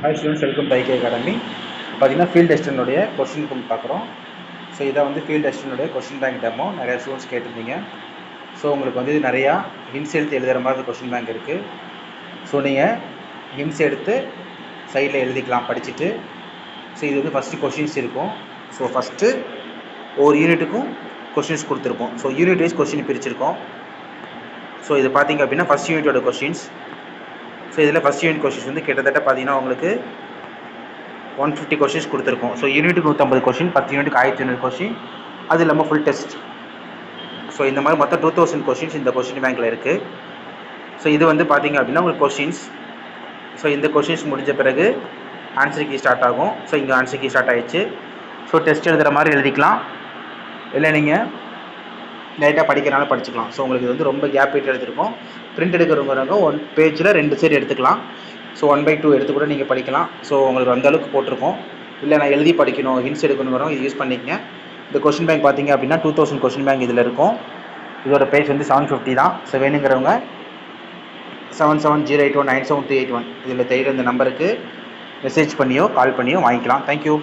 Hi students, welcome to IK academy. பார்த்தீங்கன்னா field டெஸ்டினுடைய question பார்க்குறோம். ஸோ இதை வந்து ஃபீல்ட் டெஸ்டினுடைய கொஸ்டின் பேங்க் டெமோ நிறையா ஸ்டூடெண்ட்ஸ் கேட்டிருந்தீங்க. ஸோ உங்களுக்கு வந்து நிறையா ஹிண்ட்ஸ் எடுத்து எழுதுகிற மாதிரி கொஸ்டின் பேங்க் இருக்குது. ஸோ நீங்கள் ஹிண்ட்ஸ் எடுத்து சைடில் எழுதிக்கலாம் படிச்சுட்டு. ஸோ இது வந்து ஃபஸ்ட்டு கொஸ்டின்ஸ் இருக்கும். ஸோ ஃபஸ்ட்டு ஒரு யூனிட்டுக்கும் கொஸ்டின்ஸ் கொடுத்துருப்போம். ஸோ யூனிட் வைஸ் கொஸ்டின் பிரிச்சிருக்கோம். ஸோ இது பார்த்தீங்க அப்படின்னா ஃபஸ்ட் யூனிட்டோட கொஸ்டின்ஸ். ஸோ இதில் ஃபஸ்ட் யூனிட் கொஸ்டின்ஸ் வந்து கிட்டத்தட்ட பார்த்தீங்கன்னா உங்களுக்கு 150 கொஸ்டின்ஸ் கொடுத்துருக்கோம். ஸோ யூனிட்டுக்கு 150 கொஸ்டின், 10 யூனிட்டுக்கு 1500 கொஸ்டின், அது இல்லாமல் ஃபுல் டெஸ்ட். ஸோ இந்த மாதிரி மொத்தம் 2000 கொஸ்டின்ஸ் இந்த கொஸ்டின் பேங்க்கில் இருக்குது. ஸோ இது வந்து பார்த்தீங்க அப்படின்னா உங்களுக்கு கொஸ்டின்ஸ். ஸோ இந்த கொஸ்டின்ஸ் முடிஞ்ச பிறகு ஆன்சர் கீ ஸ்டார்ட் ஆகும். ஸோ இங்கே ஆன்சர் கீ ஸ்டார்ட் ஆகிடுச்சு. ஸோ டெஸ்ட் எழுதுகிற மாதிரி எழுதிக்கலாம், இல்லை நீங்கள் லைட்டாக படிக்கிறனால படிச்சுக்கலாம். ஸோ உங்களுக்கு இது வந்து ரொம்ப கேப் விட்டு எடுத்துருக்கோம். பிரிண்ட் எடுக்கிறவங்க ஒன் பேஜில் 2 சைடு எடுத்துக்கலாம். ஸோ 1/2 எடுத்து கூட நீங்கள் படிக்கலாம். ஸோ உங்களுக்கு அந்த அளவுக்கு போட்டிருக்கோம். இல்லை நான் எழுதி படிக்கணும், ஹிண்ட்ஸ் எடுக்கணும், இது யூஸ் பண்ணிக்கங்க. இந்த கொஸ்டின் பேங்க் பார்த்தீங்க அப்படின்னா 2000 கொஸ்டின் பேங்க் இதில் இருக்கும். இதோட பேஜ் வந்து 750 தான். ஸோ வேணுங்கிறவங்க 7708197381 இதில் தெரிகிற இந்த நம்பருக்கு மெசேஜ் பண்ணியோ கால் பண்ணியோ வாங்கிக்கலாம். தேங்க்யூ.